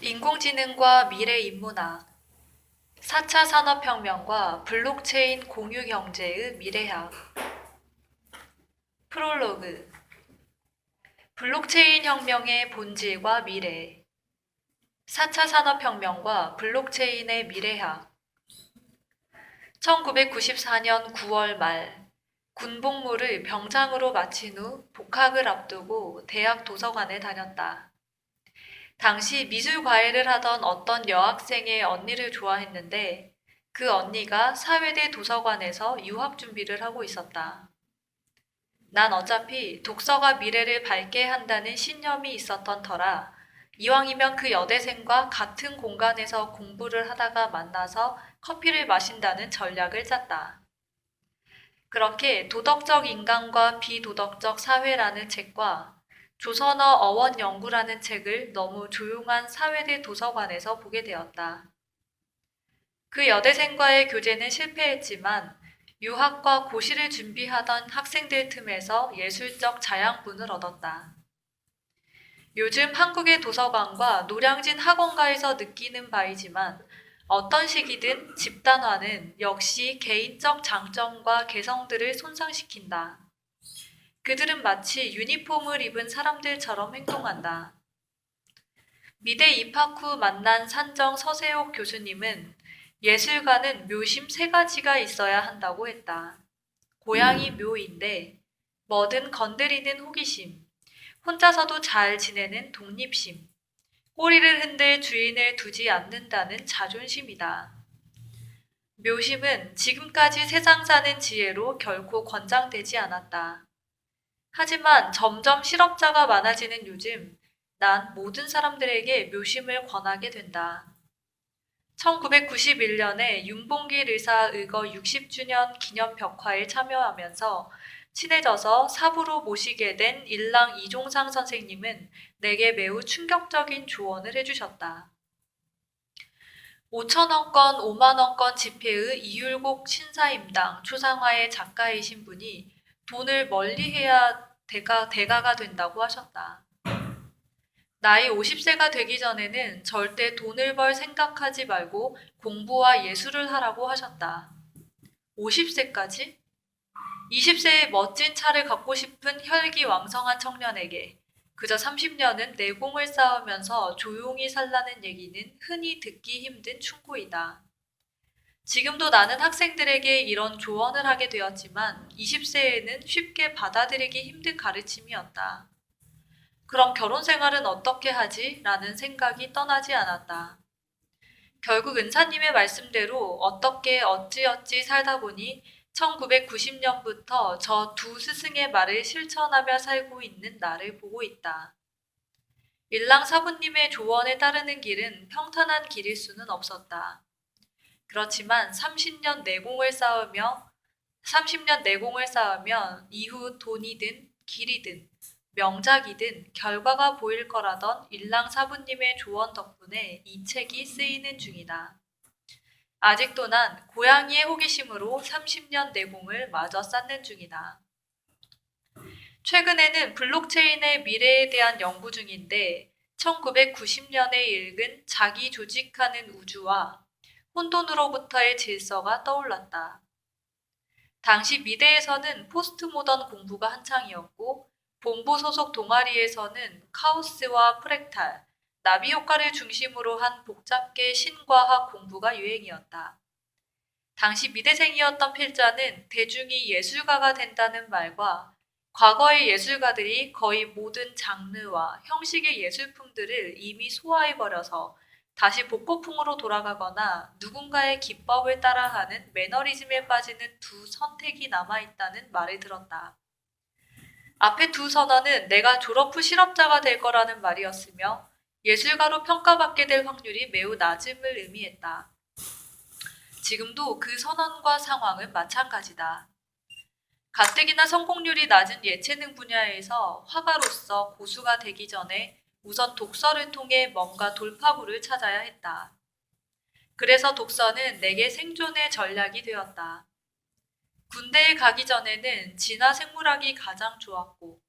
인공지능과 미래 인문학, 4차 산업혁명과 블록체인 공유 경제의 미래학. 프롤로그. 블록체인 혁명의 본질과 미래. 4차 산업혁명과 블록체인의 미래학. 1994년 9월 말, 군복무를 병장으로 마친 후 복학을 앞두고 대학 도서관에 다녔다. 당시 미술 과외를 하던 어떤 여학생의 언니를 좋아했는데 그 언니가 사회대 도서관에서 유학 준비를 하고 있었다. 난 어차피 독서가 미래를 밝게 한다는 신념이 있었던 터라 이왕이면 그 여대생과 같은 공간에서 공부를 하다가 만나서 커피를 마신다는 전략을 짰다. 그렇게 도덕적 인간과 비도덕적 사회라는 책과 조선어 어원 연구라는 책을 너무 조용한 사회대 도서관에서 보게 되었다. 그 여대생과의 교제는 실패했지만 유학과 고시를 준비하던 학생들 틈에서 예술적 자양분을 얻었다. 요즘 한국의 도서관과 노량진 학원가에서 느끼는 바이지만 어떤 시기든 집단화는 역시 개인적 장점과 개성들을 손상시킨다. 그들은 마치 유니폼을 입은 사람들처럼 행동한다. 미대 입학 후 만난 산정 서세옥 교수님은 예술가는 묘심 3가지가 있어야 한다고 했다. 고양이 묘인데 뭐든 건드리는 호기심, 혼자서도 잘 지내는 독립심, 꼬리를 흔들 주인을 두지 않는다는 자존심이다. 묘심은 지금까지 세상 사는 지혜로 결코 권장되지 않았다. 하지만 점점 실업자가 많아지는 요즘 난 모든 사람들에게 묘심을 권하게 된다. 1991년에 윤봉길 의사 의거 60주년 기념 벽화에 참여하면서 친해져서 사부로 모시게 된 일랑 이종상 선생님은 내게 매우 충격적인 조언을 해주셨다. 5천원권, 5만원권 지폐의 이율곡 신사임당 초상화의 작가이신 분이 돈을 멀리해야 대가가 된다고 하셨다. 나이 50세가 되기 전에는 절대 돈을 벌 생각하지 말고 공부와 예술을 하라고 하셨다. 50세까지? 20세에 멋진 차를 갖고 싶은 혈기왕성한 청년에게 그저 30년은 내공을 쌓으면서 조용히 살라는 얘기는 흔히 듣기 힘든 충고이다. 지금도 나는 학생들에게 이런 조언을 하게 되었지만 20세에는 쉽게 받아들이기 힘든 가르침이었다. 그럼 결혼 생활은 어떻게 하지? 라는 생각이 떠나지 않았다. 결국 은사님의 말씀대로 어떻게 어찌어찌 살다 보니 1990년부터 저 두 스승의 말을 실천하며 살고 있는 나를 보고 있다. 일랑 사부님의 조언에 따르는 길은 평탄한 길일 수는 없었다. 그렇지만 30년 내공을 쌓으면 이후 돈이든 길이든 명작이든 결과가 보일 거라던 일랑 사부님의 조언 덕분에 이 책이 쓰이는 중이다. 아직도 난 고양이의 호기심으로 30년 내공을 마저 쌓는 중이다. 최근에는 블록체인의 미래에 대한 연구 중인데 1990년에 읽은 자기 조직하는 우주와 혼돈으로부터의 질서가 떠올랐다. 당시 미대에서는 포스트 모던 공부가 한창이었고 본부 소속 동아리에서는 카오스와 프랙탈, 나비 효과를 중심으로 한 복잡계 신과학 공부가 유행이었다. 당시 미대생이었던 필자는 대중이 예술가가 된다는 말과 과거의 예술가들이 거의 모든 장르와 형식의 예술품들을 이미 소화해버려서 다시 복고풍으로 돌아가거나 누군가의 기법을 따라하는 매너리즘에 빠지는 두 선택이 남아있다는 말을 들었다. 앞에 두 선언은 내가 졸업 후 실업자가 될 거라는 말이었으며 예술가로 평가받게 될 확률이 매우 낮음을 의미했다. 지금도 그 선언과 상황은 마찬가지다. 가뜩이나 성공률이 낮은 예체능 분야에서 화가로서 고수가 되기 전에 우선 독서를 통해 뭔가 돌파구를 찾아야 했다. 그래서 독서는 내게 생존의 전략이 되었다. 군대에 가기 전에는 진화 생물학이 가장 좋았고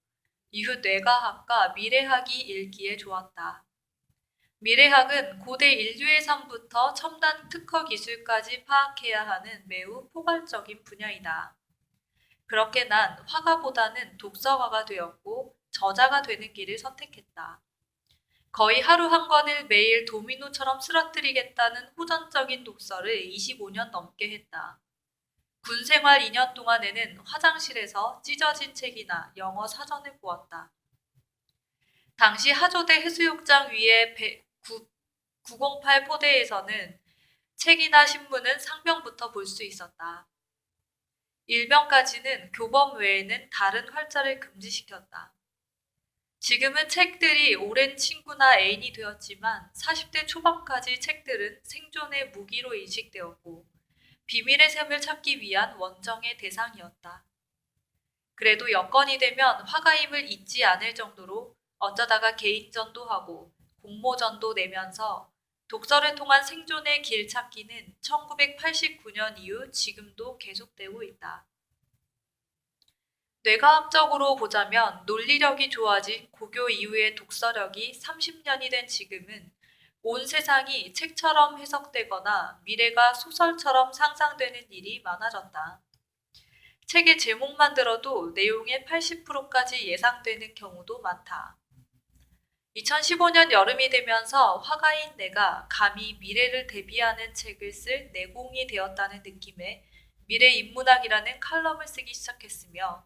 이후 뇌과학과 미래학이 읽기에 좋았다. 미래학은 고대 인류의 삶부터 첨단 특허 기술까지 파악해야 하는 매우 포괄적인 분야이다. 그렇게 난 화가보다는 독서가가 되었고 저자가 되는 길을 선택했다. 거의 하루 한 권을 매일 도미노처럼 쓰러뜨리겠다는 호전적인 독서를 25년 넘게 했다. 군 생활 2년 동안에는 화장실에서 찢어진 책이나 영어 사전을 보았다. 당시 하조대 해수욕장 위의 908 포대에서는 책이나 신문은 상병부터 볼 수 있었다. 일병까지는 교범 외에는 다른 활자를 금지시켰다. 지금은 책들이 오랜 친구나 애인이 되었지만 40대 초반까지 책들은 생존의 무기로 인식되었고 비밀의 샘을 찾기 위한 원정의 대상이었다. 그래도 여건이 되면 화가임을 잊지 않을 정도로 어쩌다가 개인전도 하고 공모전도 내면서 독서를 통한 생존의 길 찾기는 1989년 이후 지금도 계속되고 있다. 뇌과학적으로 보자면 논리력이 좋아진 고교 이후의 독서력이 30년이 된 지금은 온 세상이 책처럼 해석되거나 미래가 소설처럼 상상되는 일이 많아졌다. 책의 제목만 들어도 내용의 80%까지 예상되는 경우도 많다. 2015년 여름이 되면서 화가인 내가 감히 미래를 대비하는 책을 쓸 내공이 되었다는 느낌에 미래인문학이라는 칼럼을 쓰기 시작했으며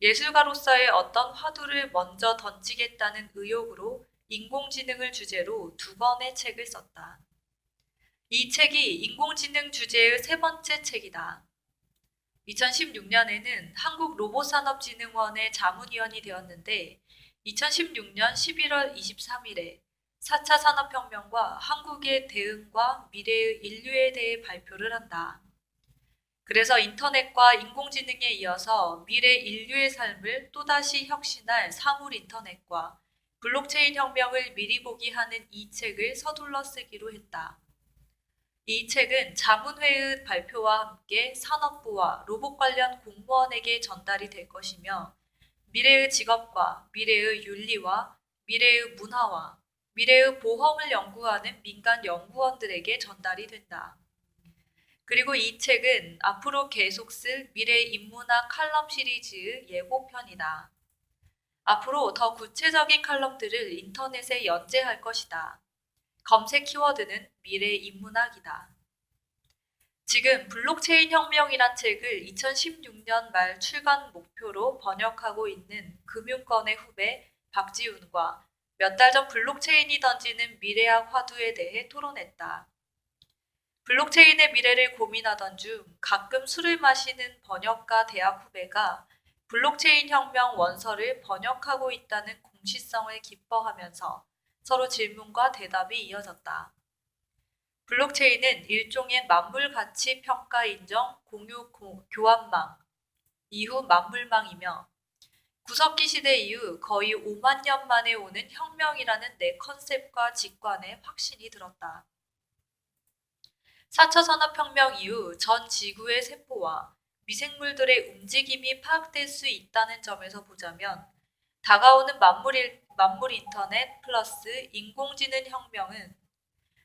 예술가로서의 어떤 화두를 먼저 던지겠다는 의욕으로 인공지능을 주제로 2권의 책을 썼다. 이 책이 인공지능 주제의 3번째 책이다. 2016년에는 한국로봇산업진흥원의 자문위원이 되었는데 2016년 11월 23일에 4차 산업혁명과 한국의 대응과 미래의 인류에 대해 발표를 한다. 그래서 인터넷과 인공지능에 이어서 미래 인류의 삶을 또다시 혁신할 사물 인터넷과 블록체인 혁명을 미리 보기 하는 이 책을 서둘러 쓰기로 했다. 이 책은 자문회의 발표와 함께 산업부와 로봇 관련 공무원에게 전달이 될 것이며 미래의 직업과 미래의 윤리와 미래의 문화와 미래의 보험을 연구하는 민간 연구원들에게 전달이 된다. 그리고 이 책은 앞으로 계속 쓸 미래 인문학 칼럼 시리즈의 예고편이다. 앞으로 더 구체적인 칼럼들을 인터넷에 연재할 것이다. 검색 키워드는 미래 인문학이다. 지금 블록체인 혁명이란 책을 2016년 말 출간 목표로 번역하고 있는 금융권의 후배 박지훈과 몇 달 전 블록체인이 던지는 미래학 화두에 대해 토론했다. 블록체인의 미래를 고민하던 중 가끔 술을 마시는 번역가 대학 후배가 블록체인 혁명 원서를 번역하고 있다는 공시성을 기뻐하면서 서로 질문과 대답이 이어졌다. 블록체인은 일종의 만물 가치 평가 인정 공유 교환망, 이후 만물망이며 구석기 시대 이후 거의 5만 년 만에 오는 혁명이라는 내 컨셉과 직관에 확신이 들었다. 4차 산업혁명 이후 전 지구의 세포와 미생물들의 움직임이 파악될 수 있다는 점에서 보자면 다가오는 만물 인터넷 플러스 인공지능 혁명은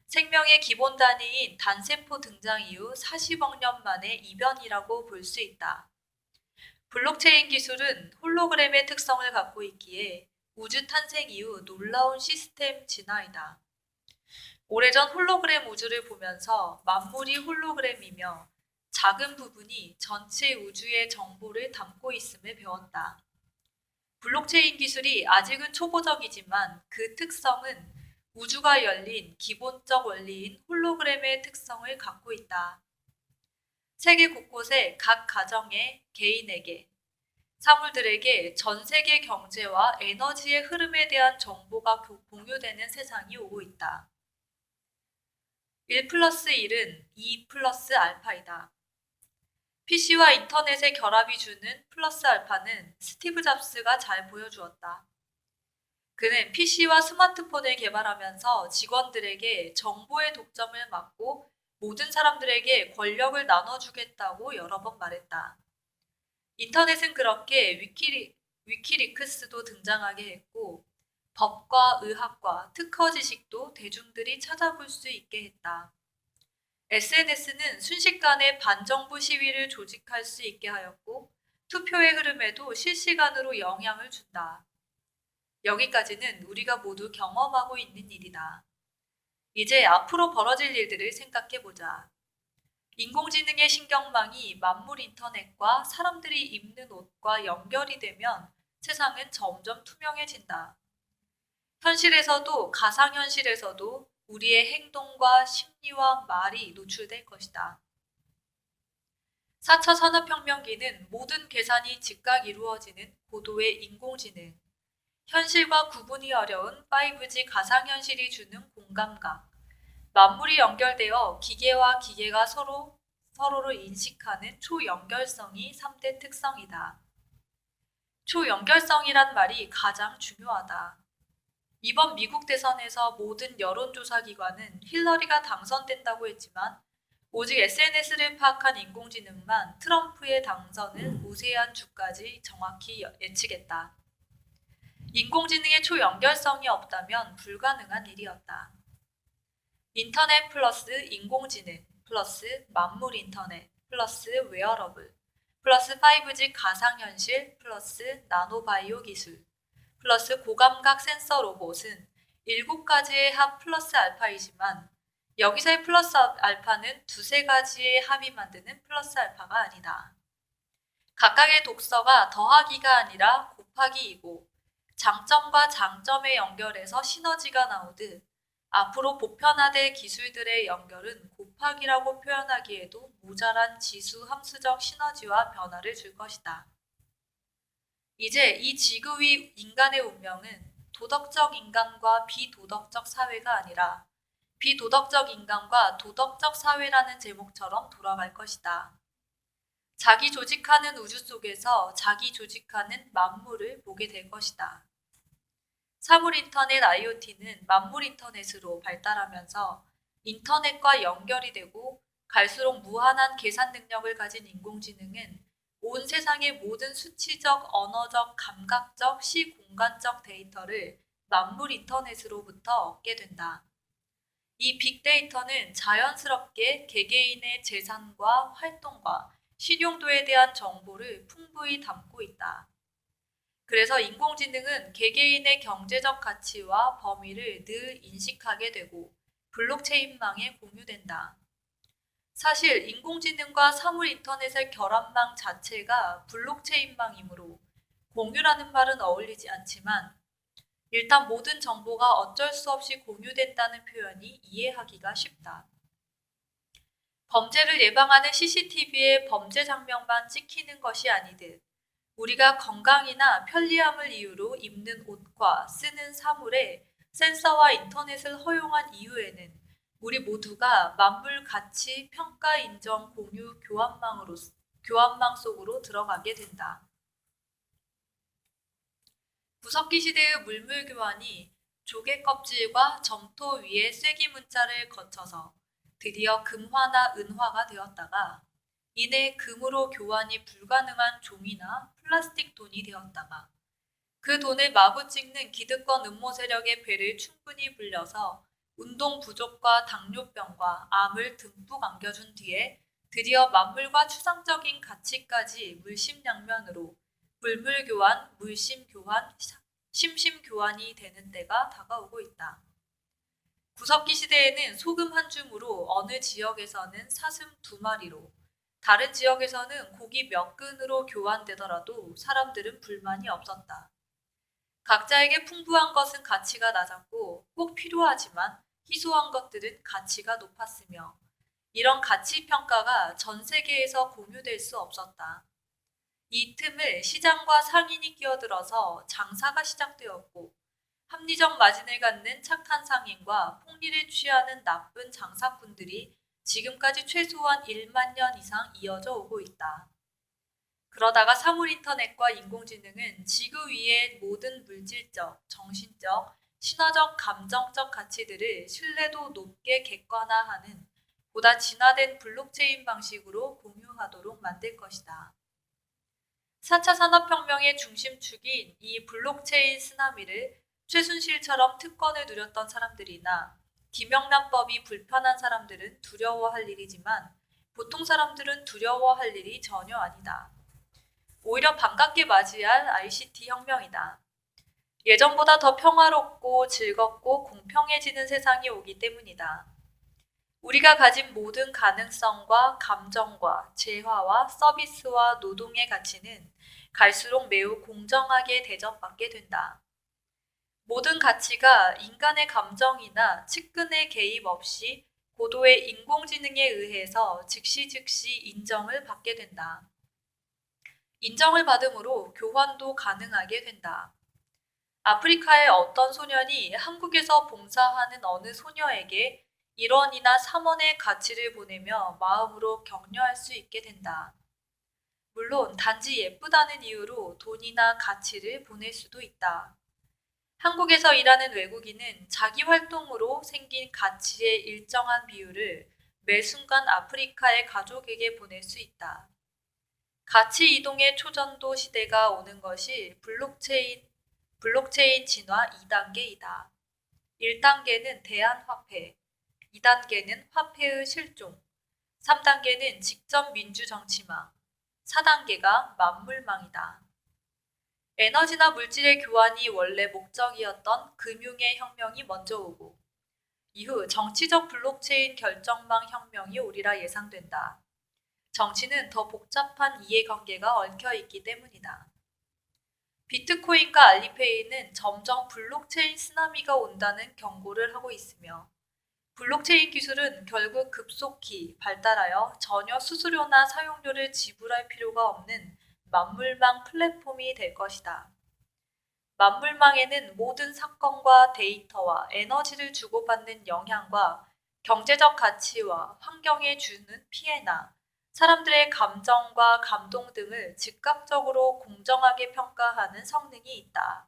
생명의 기본 단위인 단세포 등장 이후 40억 년 만의 이변이라고 볼 수 있다. 블록체인 기술은 홀로그램의 특성을 갖고 있기에 우주 탄생 이후 놀라운 시스템 진화이다. 오래전 홀로그램 우주를 보면서 만물이 홀로그램이며 작은 부분이 전체 우주의 정보를 담고 있음을 배웠다. 블록체인 기술이 아직은 초보적이지만 그 특성은 우주가 열린 기본적 원리인 홀로그램의 특성을 갖고 있다. 세계 곳곳에 각 가정에, 개인에게, 사물들에게 전 세계 경제와 에너지의 흐름에 대한 정보가 공유되는 세상이 오고 있다. 1 플러스 1은 2 플러스 알파이다. PC와 인터넷의 결합이 주는 플러스 알파는 스티브 잡스가 잘 보여주었다. 그는 PC와 스마트폰을 개발하면서 직원들에게 정보의 독점을 막고 모든 사람들에게 권력을 나눠주겠다고 여러 번 말했다. 인터넷은 그렇게 위키리크스도 등장하게 했고 법과 의학과 특허 지식도 대중들이 찾아볼 수 있게 했다. SNS는 순식간에 반정부 시위를 조직할 수 있게 하였고 투표의 흐름에도 실시간으로 영향을 준다. 여기까지는 우리가 모두 경험하고 있는 일이다. 이제 앞으로 벌어질 일들을 생각해보자. 인공지능의 신경망이 만물 인터넷과 사람들이 입는 옷과 연결이 되면 세상은 점점 투명해진다. 현실에서도 가상현실에서도 우리의 행동과 심리와 말이 노출될 것이다. 4차 산업혁명기는 모든 계산이 즉각 이루어지는 고도의 인공지능, 현실과 구분이 어려운 5G 가상현실이 주는 공감각, 만물이 연결되어 기계와 기계가 서로를 인식하는 초연결성이 3대 특성이다. 초연결성이란 말이 가장 중요하다. 이번 미국 대선에서 모든 여론조사 기관은 힐러리가 당선된다고 했지만 오직 SNS를 파악한 인공지능만 트럼프의 당선을 우세한 주까지 정확히 예측했다. 인공지능의 초연결성이 없다면 불가능한 일이었다. 인터넷 플러스 인공지능 플러스 만물 인터넷 플러스 웨어러블 플러스 5G 가상현실 플러스 나노바이오 기술 플러스 고감각 센서 로봇은 7가지의 합 플러스 알파이지만 여기서의 플러스 알파는 두세 가지의 합이 만드는 플러스 알파가 아니다. 각각의 독서가 더하기가 아니라 곱하기이고 장점과 장점의 연결에서 시너지가 나오듯 앞으로 보편화될 기술들의 연결은 곱하기라고 표현하기에도 모자란 지수 함수적 시너지와 변화를 줄 것이다. 이제 이 지구 위 인간의 운명은 도덕적 인간과 비도덕적 사회가 아니라 비도덕적 인간과 도덕적 사회라는 제목처럼 돌아갈 것이다. 자기 조직하는 우주 속에서 자기 조직하는 만물을 보게 될 것이다. 사물 인터넷 IoT는 만물 인터넷으로 발달하면서 인터넷과 연결이 되고 갈수록 무한한 계산 능력을 가진 인공지능은 온 세상의 모든 수치적, 언어적, 감각적, 시공간적 데이터를 만물 인터넷으로부터 얻게 된다. 이 빅데이터는 자연스럽게 개개인의 재산과 활동과 신용도에 대한 정보를 풍부히 담고 있다. 그래서 인공지능은 개개인의 경제적 가치와 범위를 늘 인식하게 되고 블록체인망에 공유된다. 사실 인공지능과 사물 인터넷의 결합망 자체가 블록체인망이므로 공유라는 말은 어울리지 않지만 일단 모든 정보가 어쩔 수 없이 공유된다는 표현이 이해하기가 쉽다. 범죄를 예방하는 CCTV에 범죄 장면만 찍히는 것이 아니듯 우리가 건강이나 편리함을 이유로 입는 옷과 쓰는 사물에 센서와 인터넷을 허용한 이유에는 우리 모두가 만물 가치 평가 인정 공유 교환망 속으로 들어가게 된다. 구석기 시대의 물물 교환이 조개 껍질과 점토 위에 쐐기 문자를 거쳐서 드디어 금화나 은화가 되었다가 이내 금으로 교환이 불가능한 종이나 플라스틱 돈이 되었다가 그 돈을 마구 찍는 기득권 음모 세력의 배를 충분히 불려서 운동 부족과 당뇨병과 암을 듬뿍 안겨준 뒤에 드디어 만물과 추상적인 가치까지 물심양면으로 물물교환, 물심교환, 심심교환이 되는 때가 다가오고 있다. 구석기 시대에는 소금 한 줌으로 어느 지역에서는 사슴 2마리로 다른 지역에서는 고기 몇 근으로 교환되더라도 사람들은 불만이 없었다. 각자에게 풍부한 것은 가치가 낮았고 꼭 필요하지만 희소한 것들은 가치가 높았으며 이런 가치 평가가 전 세계에서 공유될 수 없었다. 이 틈을 시장과 상인이 끼어들어서 장사가 시작되었고 합리적 마진을 갖는 착한 상인과 폭리를 취하는 나쁜 장사꾼들이 지금까지 최소한 1만 년 이상 이어져 오고 있다. 그러다가 사물 인터넷과 인공지능은 지구 위의 모든 물질적, 정신적, 신화적, 감정적 가치들을 신뢰도 높게 객관화하는 보다 진화된 블록체인 방식으로 공유하도록 만들 것이다. 4차 산업혁명의 중심축인 이 블록체인 쓰나미를 최순실처럼 특권을 누렸던 사람들이나 김영란법이 불편한 사람들은 두려워할 일이지만 보통 사람들은 두려워할 일이 전혀 아니다. 오히려 반갑게 맞이할 ICT 혁명이다. 예전보다 더 평화롭고 즐겁고 공평해지는 세상이 오기 때문이다. 우리가 가진 모든 가능성과 감정과 재화와 서비스와 노동의 가치는 갈수록 매우 공정하게 대접받게 된다. 모든 가치가 인간의 감정이나 측근의 개입 없이 고도의 인공지능에 의해서 즉시 인정을 받게 된다. 인정을 받음으로 교환도 가능하게 된다. 아프리카의 어떤 소년이 한국에서 봉사하는 어느 소녀에게 1원이나 3원의 가치를 보내며 마음으로 격려할 수 있게 된다. 물론 단지 예쁘다는 이유로 돈이나 가치를 보낼 수도 있다. 한국에서 일하는 외국인은 자기 활동으로 생긴 가치의 일정한 비율을 매 순간 아프리카의 가족에게 보낼 수 있다. 가치 이동의 초전도 시대가 오는 것이 블록체인 진화 2단계이다. 1단계는 대한화폐, 2단계는 화폐의 실종, 3단계는 직접 민주정치망, 4단계가 만물망이다. 에너지나 물질의 교환이 원래 목적이었던 금융의 혁명이 먼저 오고 이후 정치적 블록체인 결정망 혁명이 오리라 예상된다. 정치는 더 복잡한 이해관계가 얽혀있기 때문이다. 비트코인과 알리페이는 점점 블록체인 쓰나미가 온다는 경고를 하고 있으며 블록체인 기술은 결국 급속히 발달하여 전혀 수수료나 사용료를 지불할 필요가 없는 만물망 플랫폼이 될 것이다. 만물망에는 모든 사건과 데이터와 에너지를 주고받는 영향과 경제적 가치와 환경에 주는 피해나 사람들의 감정과 감동 등을 즉각적으로 공정하게 평가하는 성능이 있다.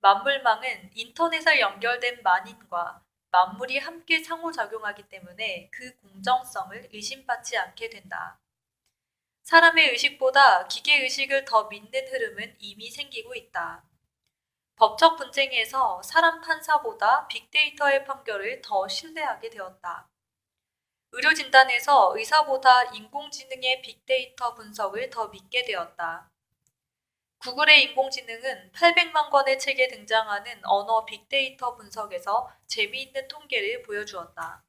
만물망은 인터넷에 연결된 만인과 만물이 함께 상호작용하기 때문에 그 공정성을 의심받지 않게 된다. 사람의 의식보다 기계 의식을 더 믿는 흐름은 이미 생기고 있다. 법적 분쟁에서 사람 판사보다 빅데이터의 판결을 더 신뢰하게 되었다. 의료 진단에서 의사보다 인공지능의 빅데이터 분석을 더 믿게 되었다. 구글의 인공지능은 800만 권의 책에 등장하는 언어 빅데이터 분석에서 재미있는 통계를 보여주었다.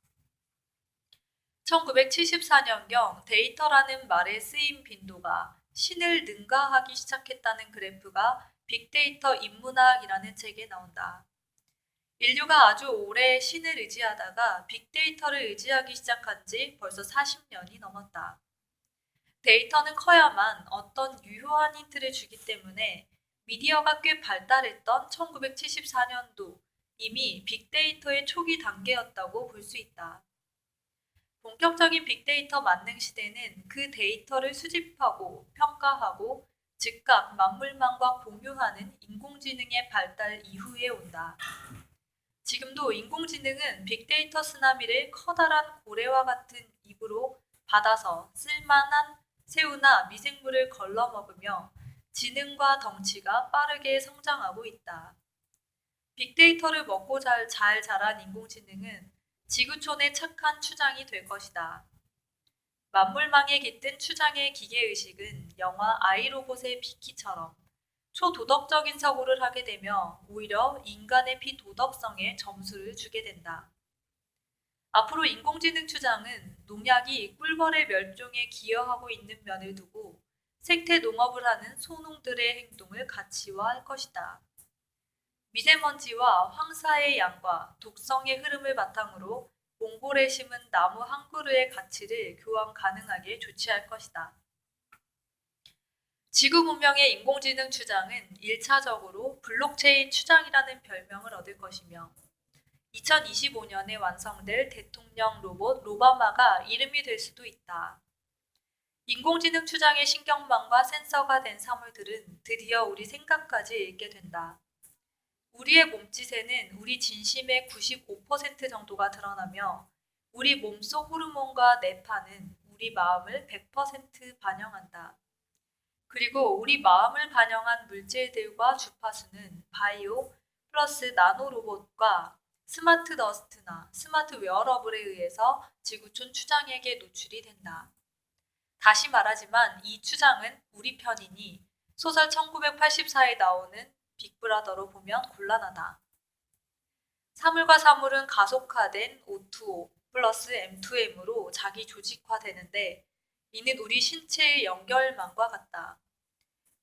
1974년경 데이터라는 말의 쓰임 빈도가 신을 능가하기 시작했다는 그래프가 빅데이터 인문학이라는 책에 나온다. 인류가 아주 오래 신을 의지하다가 빅데이터를 의지하기 시작한 지 벌써 40년이 넘었다. 데이터는 커야만 어떤 유효한 힌트를 주기 때문에 미디어가 꽤 발달했던 1974년도 이미 빅데이터의 초기 단계였다고 볼 수 있다. 본격적인 빅데이터 만능 시대는 그 데이터를 수집하고 평가하고 즉각 만물망과 공유하는 인공지능의 발달 이후에 온다. 지금도 인공지능은 빅데이터 쓰나미를 커다란 고래와 같은 입으로 받아서 쓸만한 새우나 미생물을 걸러먹으며 지능과 덩치가 빠르게 성장하고 있다. 빅데이터를 먹고 잘 자란 인공지능은 지구촌의 착한 추장이 될 것이다. 만물망에 깃든 추장의 기계의식은 영화 아이로봇의 비키처럼 초도덕적인 사고를 하게 되며 오히려 인간의 비도덕성에 점수를 주게 된다. 앞으로 인공지능 추장은 농약이 꿀벌의 멸종에 기여하고 있는 면을 두고 생태 농업을 하는 소농들의 행동을 가치화할 것이다. 미세먼지와 황사의 양과 독성의 흐름을 바탕으로 몽골에 심은 나무 한 그루의 가치를 교환 가능하게 조치할 것이다. 지구 문명의 인공지능 추장은 1차적으로 블록체인 추장이라는 별명을 얻을 것이며 2025년에 완성될 대통령 로봇 로바마가 이름이 될 수도 있다. 인공지능 추장의 신경망과 센서가 된 사물들은 드디어 우리 생각까지 읽게 된다. 우리의 몸짓에는 우리 진심의 95% 정도가 드러나며 우리 몸속 호르몬과 뇌파는 우리 마음을 100% 반영한다. 그리고 우리 마음을 반영한 물질들과 주파수는 바이오, 플러스 나노로봇과 스마트 더스트나 스마트 웨어러블에 의해서 지구촌 추장에게 노출이 된다. 다시 말하지만 이 추장은 우리 편이니 소설 1984에 나오는 빅브라더로 보면 곤란하다. 사물과 사물은 가속화된 O2O 플러스 M2M으로 자기 조직화되는데 이는 우리 신체의 연결망과 같다.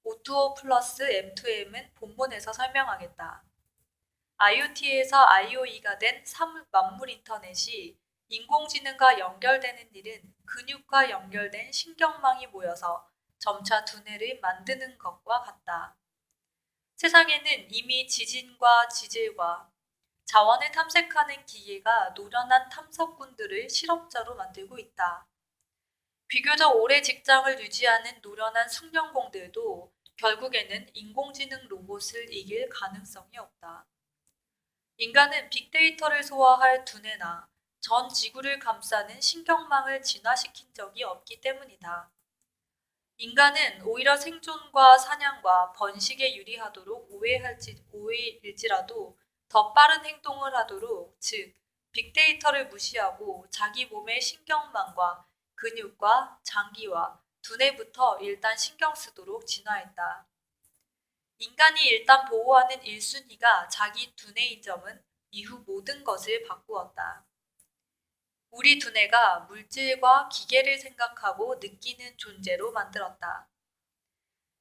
O2O 플러스 M2M은 본문에서 설명하겠다. IoT에서 IoE가 된 만물 인터넷이 인공지능과 연결되는 일은 근육과 연결된 신경망이 모여서 점차 두뇌를 만드는 것과 같다. 세상에는 이미 지진과 지질과 자원을 탐색하는 기계가 노련한 탐석꾼들을 실업자로 만들고 있다. 비교적 오래 직장을 유지하는 노련한 숙련공들도 결국에는 인공지능 로봇을 이길 가능성이 없다. 인간은 빅데이터를 소화할 두뇌나 전 지구를 감싸는 신경망을 진화시킨 적이 없기 때문이다. 인간은 오히려 생존과 사냥과 번식에 유리하도록 오해일지라도 더 빠른 행동을 하도록, 즉 빅데이터를 무시하고 자기 몸의 신경망과 근육과 장기와 두뇌부터 일단 신경 쓰도록 진화했다. 인간이 일단 보호하는 1순위가 자기 두뇌인 점은 이후 모든 것을 바꾸었다. 우리 두뇌가 물질과 기계를 생각하고 느끼는 존재로 만들었다.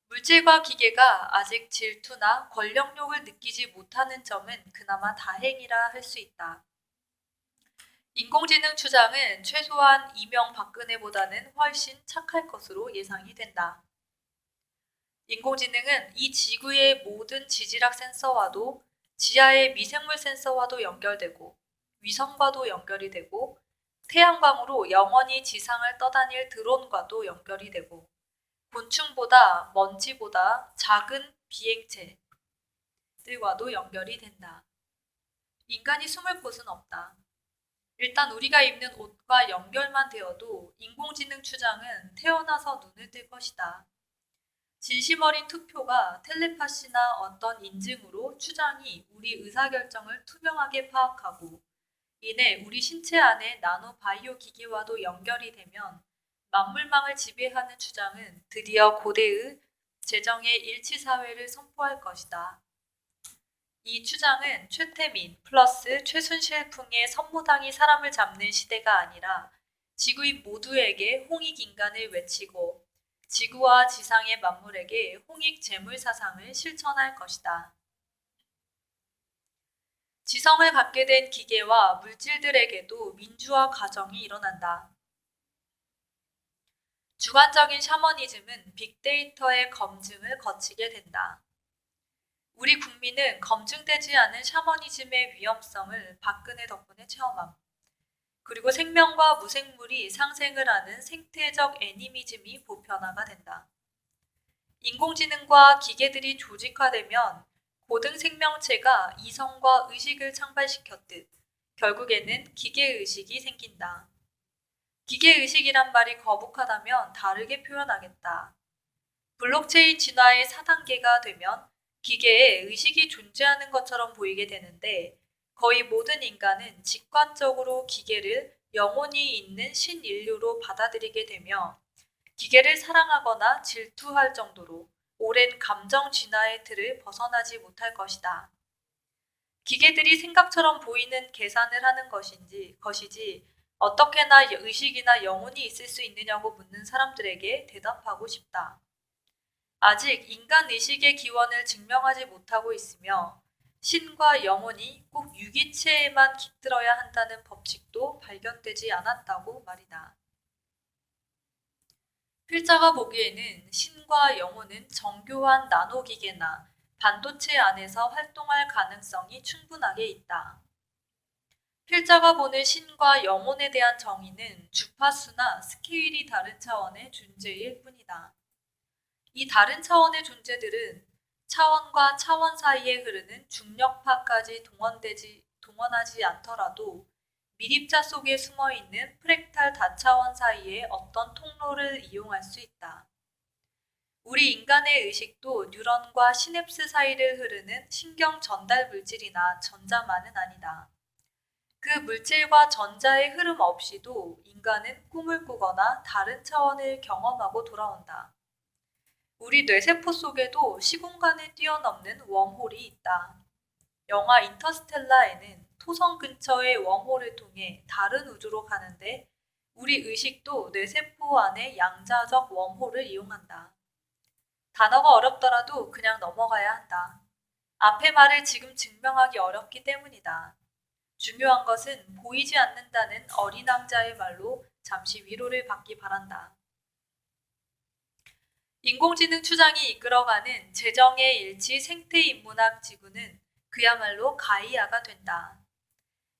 물질과 기계가 아직 질투나 권력욕을 느끼지 못하는 점은 그나마 다행이라 할 수 있다. 인공지능 추장은 최소한 이명박근혜보다는 훨씬 착할 것으로 예상이 된다. 인공지능은 이 지구의 모든 지질학 센서와도 지하의 미생물 센서와도 연결되고 위성과도 연결이 되고 태양광으로 영원히 지상을 떠다닐 드론과도 연결이 되고 곤충보다 먼지보다 작은 비행체들과도 연결이 된다. 인간이 숨을 곳은 없다. 일단 우리가 입는 옷과 연결만 되어도 인공지능 추장은 태어나서 눈을 뜰 것이다. 진심 어린 투표가 텔레파시나 어떤 인증으로 추장이 우리 의사결정을 투명하게 파악하고 이내 우리 신체 안의 나노 바이오 기계와도 연결이 되면 만물망을 지배하는 추장은 드디어 고대의 재정의 일치사회를 선포할 것이다. 이 추장은 최태민 플러스 최순실풍의 선무당이 사람을 잡는 시대가 아니라 지구인 모두에게 홍익인간을 외치고 지구와 지상의 만물에게 홍익 재물사상을 실천할 것이다. 지성을 갖게 된 기계와 물질들에게도 민주화 과정이 일어난다. 주관적인 샤머니즘은 빅데이터의 검증을 거치게 된다. 우리 국민은 검증되지 않은 샤머니즘의 위험성을 박근혜 덕분에 체험함. 그리고 생명과 무생물이 상생을 하는 생태적 애니미즘이 보편화가 된다. 인공지능과 기계들이 조직화되면 고등 생명체가 이성과 의식을 창발시켰듯 결국에는 기계의식이 생긴다. 기계의식이란 말이 거북하다면 다르게 표현하겠다. 블록체인 진화의 4단계가 되면 기계에 의식이 존재하는 것처럼 보이게 되는데 거의 모든 인간은 직관적으로 기계를 영혼이 있는 신인류로 받아들이게 되며 기계를 사랑하거나 질투할 정도로 오랜 감정 진화의 틀을 벗어나지 못할 것이다. 기계들이 생각처럼 보이는 계산을 하는 것이지 어떻게나 의식이나 영혼이 있을 수 있느냐고 묻는 사람들에게 대답하고 싶다. 아직 인간 의식의 기원을 증명하지 못하고 있으며 신과 영혼이 꼭 유기체에만 깃들어야 한다는 법칙도 발견되지 않았다고 말이다. 필자가 보기에는 신과 영혼은 정교한 나노기계나 반도체 안에서 활동할 가능성이 충분하게 있다. 필자가 보는 신과 영혼에 대한 정의는 주파수나 스케일이 다른 차원의 존재일 뿐이다. 이 다른 차원의 존재들은 차원과 차원 사이에 흐르는 중력파까지 동원하지 않더라도 미립자 속에 숨어있는 프랙탈 다차원 사이의 어떤 통로를 이용할 수 있다. 우리 인간의 의식도 뉴런과 시냅스 사이를 흐르는 신경 전달 물질이나 전자만은 아니다. 그 물질과 전자의 흐름 없이도 인간은 꿈을 꾸거나 다른 차원을 경험하고 돌아온다. 우리 뇌세포 속에도 시공간을 뛰어넘는 웜홀이 있다. 영화 인터스텔라에는 토성 근처의 웜홀을 통해 다른 우주로 가는데 우리 의식도 뇌세포 안의 양자적 웜홀을 이용한다. 단어가 어렵더라도 그냥 넘어가야 한다. 앞의 말을 지금 증명하기 어렵기 때문이다. 중요한 것은 보이지 않는다는 어린 왕자의 말로 잠시 위로를 받기 바란다. 인공지능 추장이 이끌어가는 재정의 일치 생태인문학 지구는 그야말로 가이아가 된다.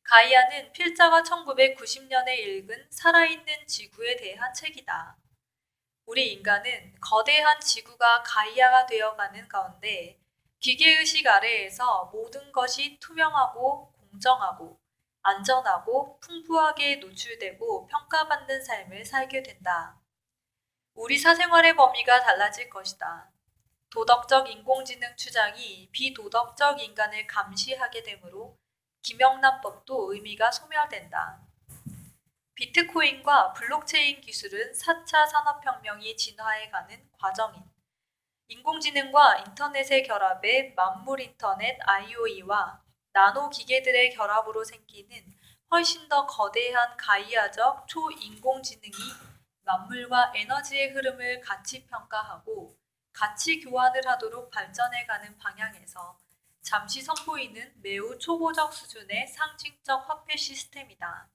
가이아는 필자가 1990년에 읽은 살아있는 지구에 대한 책이다. 우리 인간은 거대한 지구가 가이아가 되어가는 가운데 기계의식 아래에서 모든 것이 투명하고 공정하고 안전하고 풍부하게 노출되고 평가받는 삶을 살게 된다. 우리 사생활의 범위가 달라질 것이다. 도덕적 인공지능 추장이 비도덕적 인간을 감시하게 되므로 김영란법도 의미가 소멸된다. 비트코인과 블록체인 기술은 4차 산업혁명이 진화해가는 과정인 인공지능과 인터넷의 결합에 만물인터넷 IoE와 나노기계들의 결합으로 생기는 훨씬 더 거대한 가이아적 초인공지능이 만물과 에너지의 흐름을 같이 평가하고 가치 교환을 하도록 발전해가는 방향에서 잠시 선보이는 매우 초보적 수준의 상징적 화폐 시스템이다.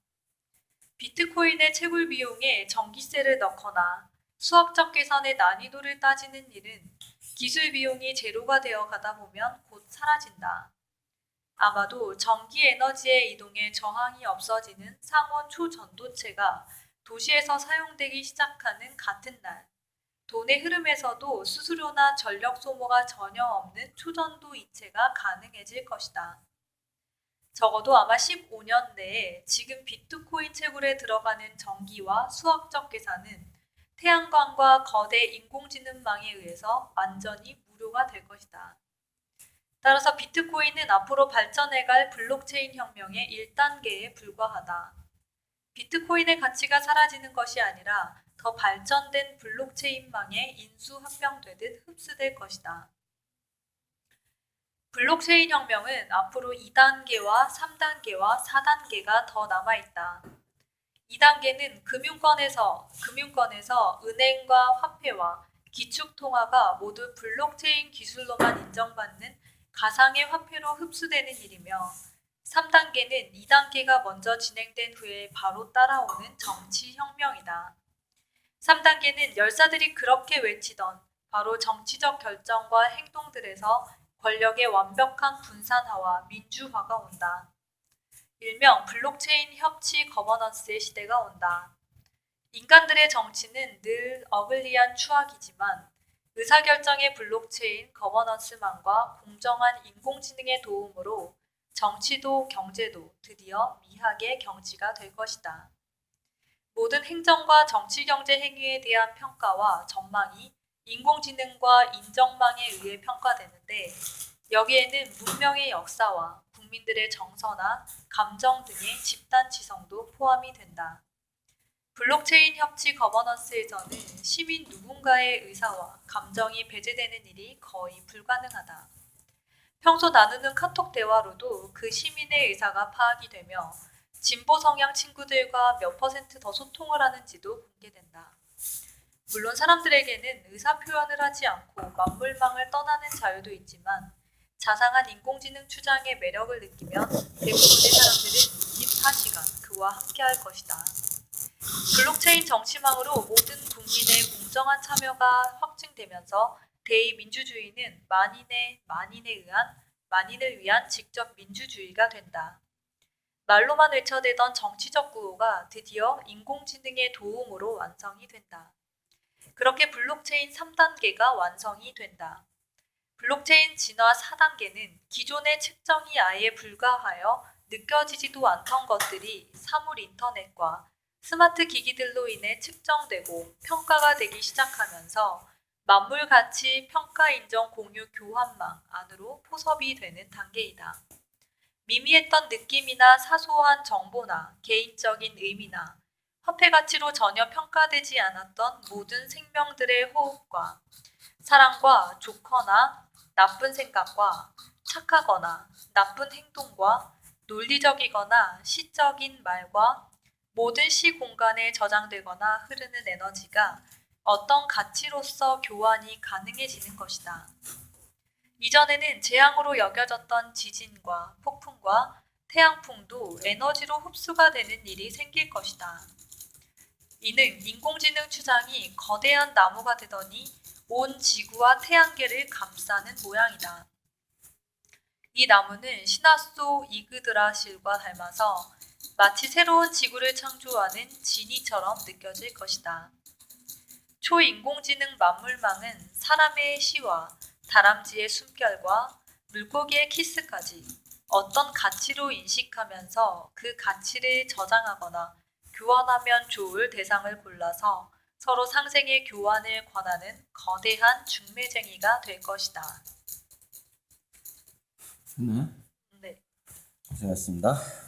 비트코인의 채굴 비용에 전기세를 넣거나 수학적 계산의 난이도를 따지는 일은 기술 비용이 제로가 되어 가다 보면 곧 사라진다. 아마도 전기 에너지의 이동에 저항이 없어지는 상온 초전도체가 도시에서 사용되기 시작하는 같은 날, 돈의 흐름에서도 수수료나 전력 소모가 전혀 없는 초전도 이체가 가능해질 것이다. 적어도 아마 15년 내에 지금 비트코인 채굴에 들어가는 전기와 수학적 계산은 태양광과 거대 인공지능망에 의해서 완전히 무료가 될 것이다. 따라서 비트코인은 앞으로 발전해갈 블록체인 혁명의 1단계에 불과하다. 비트코인의 가치가 사라지는 것이 아니라 더 발전된 블록체인망에 인수합병되듯 흡수될 것이다. 블록체인 혁명은 앞으로 2단계와 3단계와 4단계가 더 남아있다. 2단계는 금융권에서 은행과 화폐와 기축통화가 모두 블록체인 기술로만 인정받는 가상의 화폐로 흡수되는 일이며 3단계는 2단계가 먼저 진행된 후에 바로 따라오는 정치혁명이다. 3단계는 열사들이 그렇게 외치던 바로 정치적 결정과 행동들에서 권력의 완벽한 분산화와 민주화가 온다. 일명 블록체인 협치 거버넌스의 시대가 온다. 인간들의 정치는 늘 어글리한 추악이지만 의사결정의 블록체인 거버넌스망과 공정한 인공지능의 도움으로 정치도 경제도 드디어 미학의 경지가 될 것이다. 모든 행정과 정치경제 행위에 대한 평가와 전망이 인공지능과 인정망에 의해 평가되는데 여기에는 문명의 역사와 국민들의 정서나 감정 등의 집단 지성도 포함이 된다. 블록체인 협치 거버넌스에서는 시민 누군가의 의사와 감정이 배제되는 일이 거의 불가능하다. 평소 나누는 카톡 대화로도 그 시민의 의사가 파악이 되며 진보 성향 친구들과 몇 % 더 소통을 하는지도 공개된다. 물론 사람들에게는 의사 표현을 하지 않고 만물망을 떠나는 자유도 있지만 자상한 인공지능 추장의 매력을 느끼면 대부분의 사람들은 24시간 그와 함께할 것이다. 블록체인 정치망으로 모든 국민의 공정한 참여가 확증되면서 대의민주주의는 만인을 위한 직접 민주주의가 된다. 말로만 외쳐대던 정치적 구호가 드디어 인공지능의 도움으로 완성이 된다. 그렇게 블록체인 3단계가 완성이 된다. 블록체인 진화 4단계는 기존의 측정이 아예 불가하여 느껴지지도 않던 것들이 사물 인터넷과 스마트 기기들로 인해 측정되고 평가가 되기 시작하면서 만물 가치 평가 인정 공유 교환망 안으로 포섭이 되는 단계이다. 미미했던 느낌이나 사소한 정보나 개인적인 의미나 화폐 가치로 전혀 평가되지 않았던 모든 생명들의 호흡과 사랑과 좋거나 나쁜 생각과 착하거나 나쁜 행동과 논리적이거나 시적인 말과 모든 시공간에 저장되거나 흐르는 에너지가 어떤 가치로서 교환이 가능해지는 것이다. 이전에는 재앙으로 여겨졌던 지진과 폭풍과 태양풍도 에너지로 흡수가 되는 일이 생길 것이다. 이는 인공지능 추장이 거대한 나무가 되더니 온 지구와 태양계를 감싸는 모양이다. 이 나무는 신화 속 이그드라실과 닮아서 마치 새로운 지구를 창조하는 진이처럼 느껴질 것이다. 초인공지능 만물망은 사람의 시와 다람쥐의 숨결과 물고기의 키스까지 어떤 가치로 인식하면서 그 가치를 저장하거나 교환하면 좋을 대상을 골라서 서로 상생의 교환을 권하는 거대한 중매쟁이가 될 것이다. 네, 네. 고생하셨습니다.